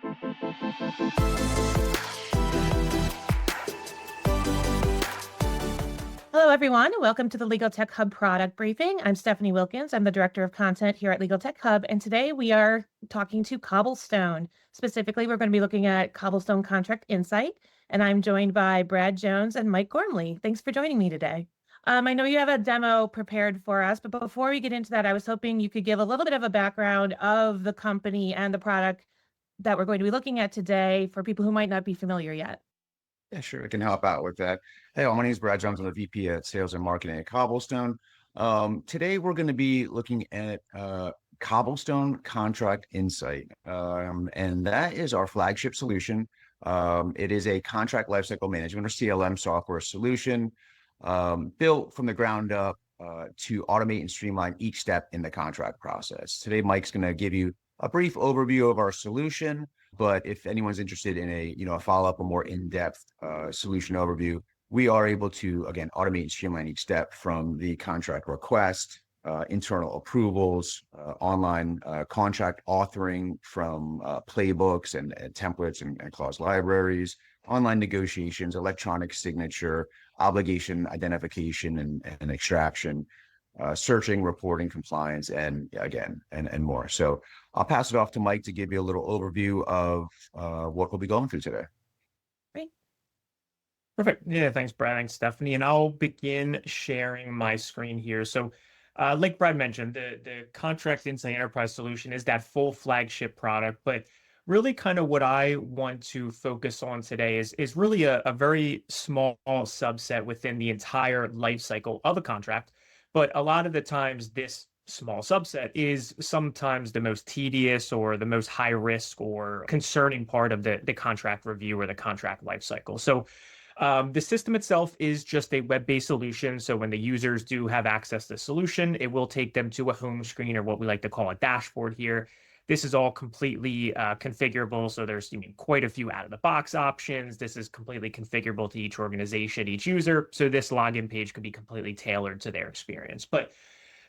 Hello, everyone. Welcome to the Legal Tech Hub product briefing. I'm Stephanie Wilkins. I'm the Director of Content here at Legal Tech Hub, and today we are talking to CobbleStone. Specifically, we're going to be looking at CobbleStone Contract Insight, and I'm joined by Brad Jones and Mike Gormley. Thanks for joining me today. I know you have a demo prepared for us, but before we get into that, I was hoping you could give a little bit of a background of the company and the product that we're going to be looking at today for people who might not be familiar yet. Yeah, sure. I can help out with that. Hey, my name is Brad Jones. I'm the VP at Sales and Marketing at CobbleStone. Today, we're going to be looking at CobbleStone Contract Insight, and that is our flagship solution. It is a contract lifecycle management or CLM software solution built from the ground up to automate and streamline each step in the contract process. Today, Mike's going to give you a brief overview of our solution. But if anyone's interested in a follow-up, a more in-depth solution overview, we are able to, again, automate and streamline each step from the contract request, internal approvals, online contract authoring from playbooks and templates and clause libraries, online negotiations, electronic signature, obligation identification and extraction, searching, reporting, compliance, and more. So I'll pass it off to Mike to give you a little overview of what we'll be going through today. Great. Perfect. Yeah, thanks, Brad. Thanks, Stephanie. And I'll begin sharing my screen here. So like Brad mentioned, the Contract Insight Enterprise solution is that full flagship product, but really kind of what I want to focus on today is really a very small subset within the entire life cycle of a contract. But a lot of the times, this small subset is sometimes the most tedious or the most high risk or concerning part of the contract review or the contract lifecycle. So the system itself is just a web-based solution. So when the users do have access to the solution, it will take them to a home screen or what we like to call a dashboard here. This is all completely configurable. So there's quite a few out-of-the-box options. This is completely configurable to each organization, each user. So this login page could be completely tailored to their experience. But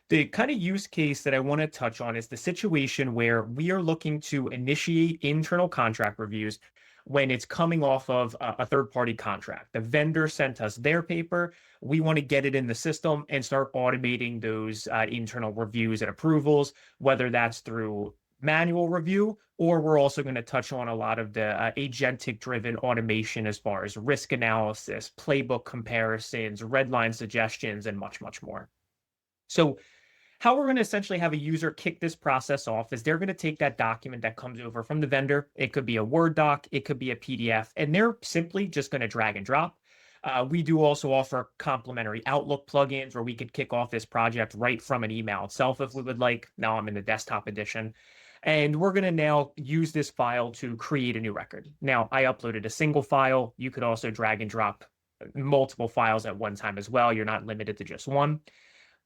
the kind of use case that I want to touch on is the situation where we are looking to initiate internal contract reviews when it's coming off of a third-party contract. The vendor sent us their paper. We want to get it in the system and start automating those internal reviews and approvals, whether that's through manual review, or we're also going to touch on a lot of the agentic-driven automation as far as risk analysis, playbook comparisons, red line suggestions, and much, much more. So how we're going to essentially have a user kick this process off is they're going to take that document that comes over from the vendor. It could be a Word doc, it could be a PDF, and they're simply just going to drag and drop. We do also offer complimentary Outlook plugins where we could kick off this project right from an email itself if we would like. Now I'm in the desktop edition. And we're going to now use this file to create a new record. Now, I uploaded a single file. You could also drag and drop multiple files at one time as well. You're not limited to just one.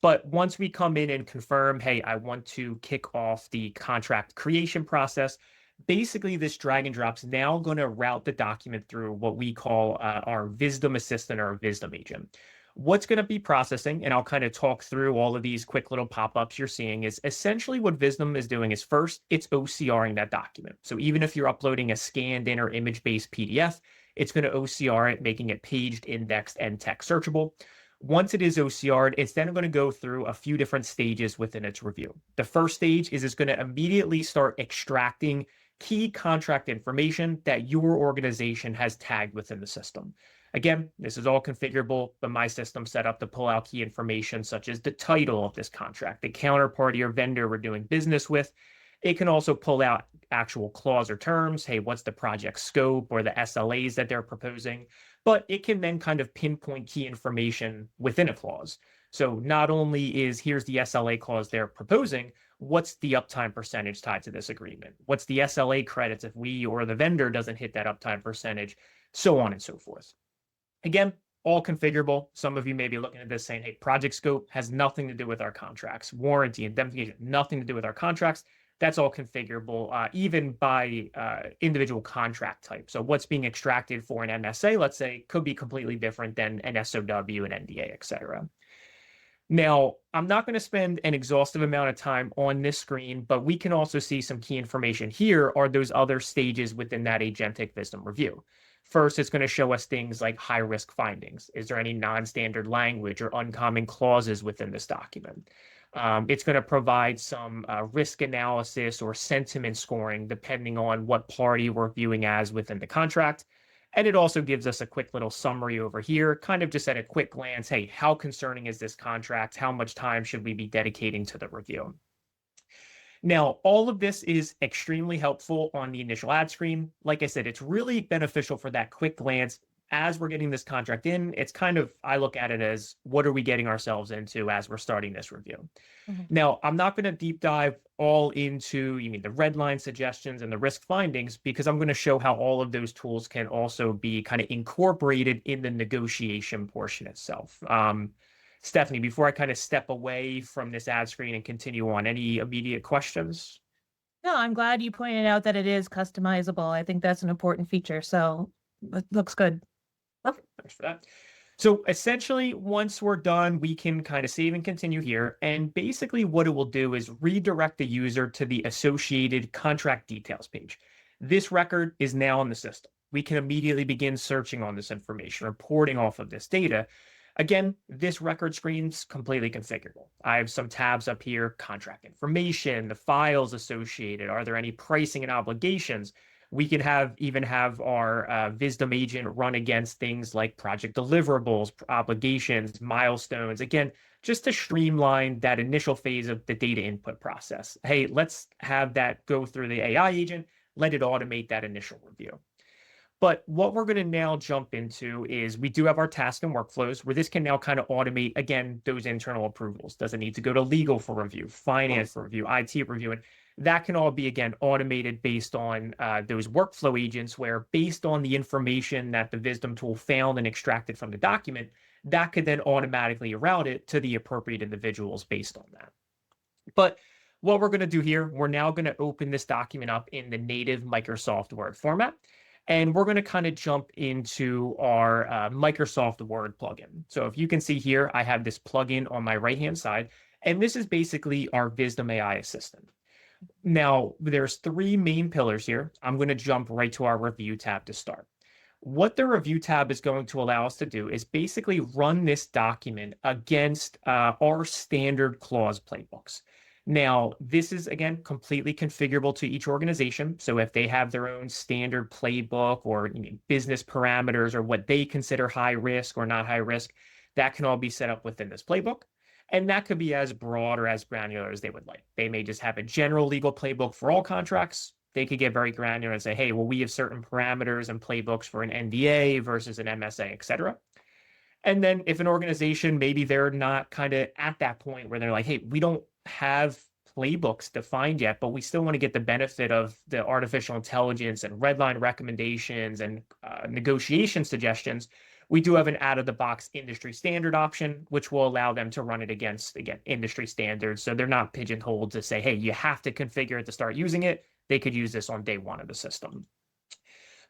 But once we come in and confirm, hey, I want to kick off the contract creation process, basically this drag and drop's now going to route the document through what we call our Wisdom Assistant or Wisdom Agent. What's going to be processing, and I'll kind of talk through all of these quick little pop-ups you're seeing, is essentially what Wisdom is doing is first, it's OCRing that document. So even if you're uploading a scanned in or image-based PDF, it's going to OCR it, making it paged, indexed, and text searchable. Once it is OCR'd, it's then going to go through a few different stages within its review. The first stage is it's going to immediately start extracting key contract information that your organization has tagged within the system. Again, this is all configurable, but my system's set up to pull out key information such as the title of this contract, the counterparty or vendor we're doing business with. It can also pull out actual clause or terms. Hey, what's the project scope or the SLAs that they're proposing? But it can then kind of pinpoint key information within a clause. So not only is here's the SLA clause they're proposing, what's the uptime percentage tied to this agreement? What's the SLA credits if we or the vendor doesn't hit that uptime percentage, so on and so forth. Again, all configurable. Some of you may be looking at this saying, hey, project scope has nothing to do with our contracts. Warranty, indemnification, nothing to do with our contracts. That's all configurable, even by individual contract type. So what's being extracted for an MSA, let's say, could be completely different than an SOW, an NDA, et cetera. Now, I'm not going to spend an exhaustive amount of time on this screen, but we can also see some key information. Here are those other stages within that agentic wisdom review. First, it's going to show us things like high-risk findings. Is there any non-standard language or uncommon clauses within this document? It's going to provide some risk analysis or sentiment scoring, depending on what party we're viewing as within the contract. And it also gives us a quick little summary over here, kind of just at a quick glance. Hey, how concerning is this contract? How much time should we be dedicating to the review? Now, all of this is extremely helpful on the initial ad screen. Like I said, it's really beneficial for that quick glance. As we're getting this contract in, it's kind of, I look at it as, what are we getting ourselves into as we're starting this review? Mhm. Now, I'm not going to deep dive all into the red line suggestions and the risk findings, because I'm going to show how all of those tools can also be kind of incorporated in the negotiation portion itself. Stephanie, before I kind of step away from this ad screen and continue on, any immediate questions? No, I'm glad you pointed out that it is customizable. I think that's an important feature. So it looks good. Perfect. Thanks for that. So essentially, once we're done, we can kind of save and continue here. And basically what it will do is redirect the user to the associated contract details page. This record is now in the system. We can immediately begin searching on this information, reporting off of this data. Again, this record screen's completely configurable. I have some tabs up here: contract information, the files associated. Are there any pricing and obligations? We can even have our Wisdom agent run against things like project deliverables, obligations, milestones. Again, just to streamline that initial phase of the data input process. Hey, let's have that go through the AI agent, let it automate that initial review. But what we're going to now jump into is we do have our task and workflows where this can now kind of automate, again, those internal approvals. Does it need to go to legal for review, finance for review, IT review? And that can all be, again, automated based on those workflow agents where, based on the information that the Wisdom tool found and extracted from the document, that could then automatically route it to the appropriate individuals based on that. But what we're going to do here, we're now going to open this document up in the native Microsoft Word format. And we're going to kind of jump into our Microsoft Word plugin. So if you can see here, I have this plugin on my right-hand side, and this is basically our Wisdom AI assistant. Now, there's three main pillars here. I'm going to jump right to our review tab to start. What the review tab is going to allow us to do is basically run this document against our standard clause playbooks. Now, this is, again, completely configurable to each organization. So if they have their own standard playbook or business parameters or what they consider high risk or not high risk, that can all be set up within this playbook. And that could be as broad or as granular as they would like. They may just have a general legal playbook for all contracts. They could get very granular and say, hey, well, we have certain parameters and playbooks for an NDA versus an MSA, et cetera. And then if an organization, maybe they're not kind of at that point where they're like, hey, we don't have playbooks defined yet, but we still want to get the benefit of the artificial intelligence and redline recommendations and negotiation suggestions. We do have an out-of-the-box industry standard option, which will allow them to run it against, again, industry standards. So they're not pigeonholed to say, hey, you have to configure it to start using it. They could use this on day one of the system.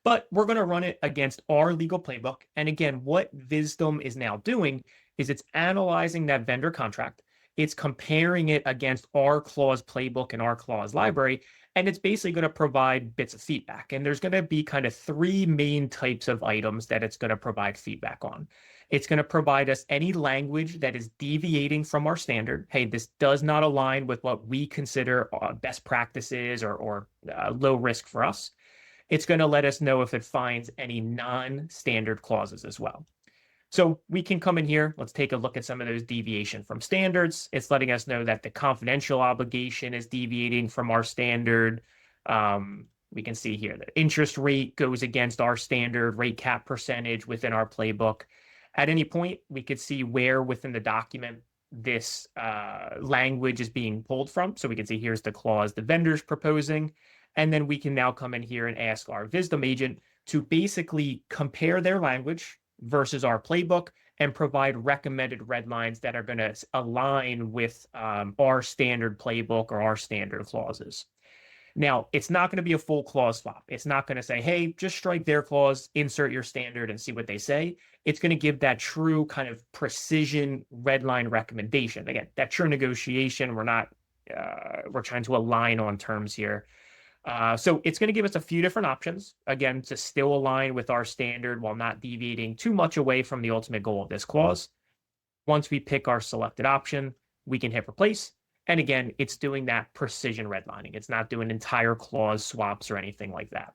But we're going to run it against our legal playbook. And again, what Wisdom is now doing is it's analyzing that vendor contract. It's comparing it against our clause playbook and our clause library, and it's basically going to provide bits of feedback. And there's going to be kind of three main types of items that it's going to provide feedback on. It's going to provide us any language that is deviating from our standard. Hey, this does not align with what we consider best practices or low risk for us. It's going to let us know if it finds any non-standard clauses as well. So we can come in here. Let's take a look at some of those deviation from standards. It's letting us know that the confidential obligation is deviating from our standard. We can see here that interest rate goes against our standard rate cap percentage within our playbook. At any point, we could see where within the document this language is being pulled from. So we can see here's the clause the vendor's proposing. And then we can now come in here and ask our Wisdom agent to basically compare their language versus our playbook and provide recommended red lines that are going to align with our standard playbook or our standard clauses. Now, it's not going to be a full clause swap. It's not going to say, hey, just strike their clause, insert your standard and see what they say. It's going to give that true kind of precision red line recommendation. Again, that true negotiation. We're trying to align on terms here. So it's going to give us a few different options, again, to still align with our standard while not deviating too much away from the ultimate goal of this clause. Once we pick our selected option, we can hit replace. And again, it's doing that precision redlining. It's not doing entire clause swaps or anything like that.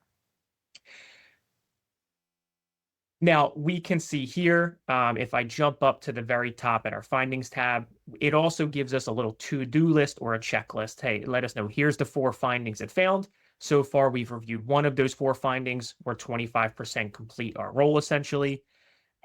Now, we can see here, if I jump up to the very top at our findings tab, it also gives us a little to-do list or a checklist. Hey, let us know, here's the 4 findings it found. So far, we've reviewed one of those 4 findings. We're 25% complete our role, essentially.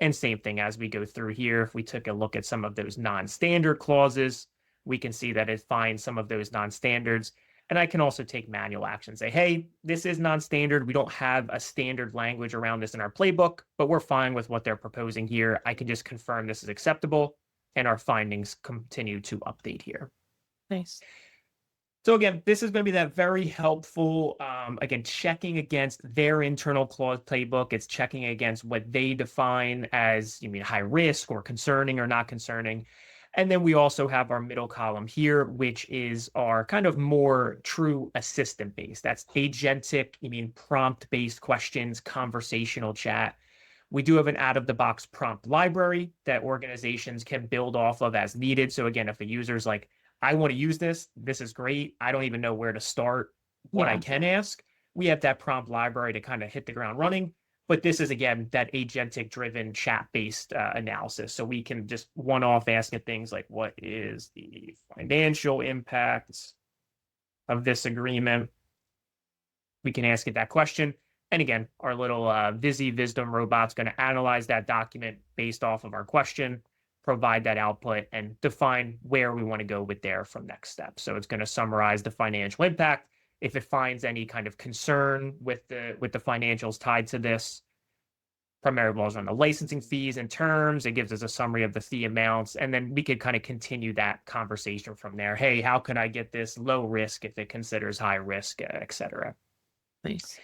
And same thing as we go through here, if we took a look at some of those non-standard clauses, we can see that it finds some of those non-standards. And I can also take manual action, say, hey, this is non-standard. We don't have a standard language around this in our playbook, but we're fine with what they're proposing here. I can just confirm this is acceptable, and our findings continue to update here. Nice. So again, this is going to be that very helpful, again, checking against their internal clause playbook. It's checking against what they define as, high risk or concerning or not concerning. And then we also have our middle column here, which is our kind of more true assistant based. That's agentic, prompt based questions, conversational chat. We do have an out of the box prompt library that organizations can build off of as needed. So again, if a user's like, I want to use this, this is great, I don't even know where to start, what I can ask, we have that prompt library to kind of hit the ground running. But this is, again, that agentic driven chat based analysis. So we can just one off asking things like, what is the financial impact of this agreement? We can ask it that question. And again, our little Wisdom robot's going to analyze that document based off of our question, provide that output, and define where we want to go with there from next steps. So it's going to summarize the financial impact. If it finds any kind of concern with the financials tied to this, primarily on the licensing fees and terms, it gives us a summary of the fee amounts, and then we could kind of continue that conversation from there. Hey, how can I get this low risk if it considers high risk, et cetera? Nice.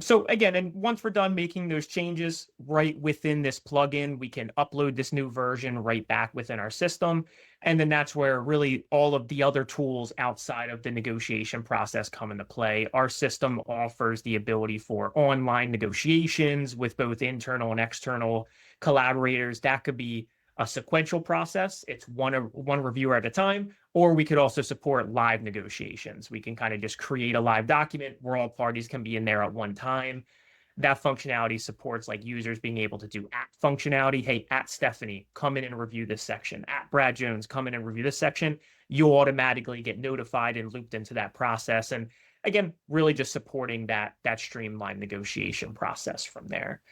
So again, and once we're done making those changes right within this plugin, we can upload this new version right back within our system. And then that's where really all of the other tools outside of the negotiation process come into play. Our system offers the ability for online negotiations with both internal and external collaborators. That could be a sequential process. It's one reviewer at a time, or we could also support live negotiations. We can kind of just create a live document where all parties can be in there at one time. That functionality supports like users being able to do at functionality. Hey, at Stephanie, come in and review this section. At Brad Jones, come in and review this section. You'll automatically get notified and looped into that process. And again, really just supporting that streamlined negotiation process from there.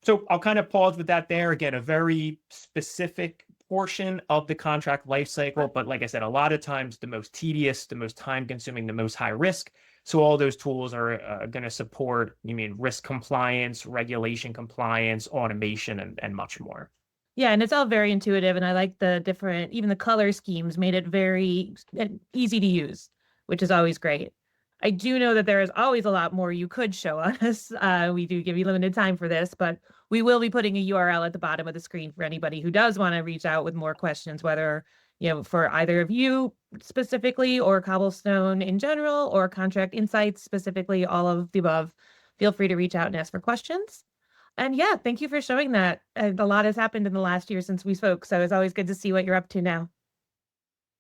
So I'll kind of pause with that there. Again, a very specific portion of the contract lifecycle, but like I said, a lot of times the most tedious, the most time consuming, the most high risk. So all those tools are going to support, risk compliance, regulation compliance, automation, and much more. Yeah, and it's all very intuitive, and I like the different, even the color schemes made it very easy to use, which is always great. I do know that there is always a lot more you could show us. We do give you limited time for this, but we will be putting a URL at the bottom of the screen for anybody who does want to reach out with more questions, whether, for either of you specifically or CobbleStone in general or Contract Insights specifically, all of the above. Feel free to reach out and ask for questions. And yeah, thank you for showing that. A lot has happened in the last year since we spoke, so it's always good to see what you're up to now.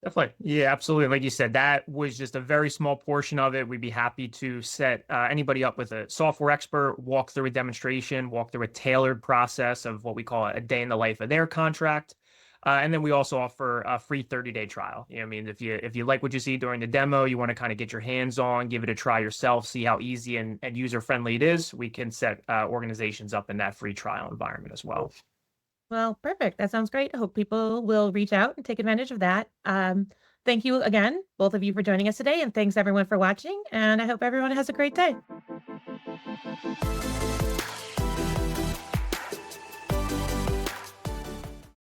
Definitely. Yeah, absolutely. Like you said, that was just a very small portion of it. We'd be happy to set anybody up with a software expert, walk through a demonstration, walk through a tailored process of what we call a day in the life of their contract. And then we also offer a free 30-day trial. If you like what you see during the demo, you want to kind of get your hands on, give it a try yourself, see how easy and user-friendly it is, we can set organizations up in that free trial environment as well. Well, perfect. That sounds great. I hope people will reach out and take advantage of that. Thank you again, both of you, for joining us today, and thanks everyone for watching, and I hope everyone has a great day.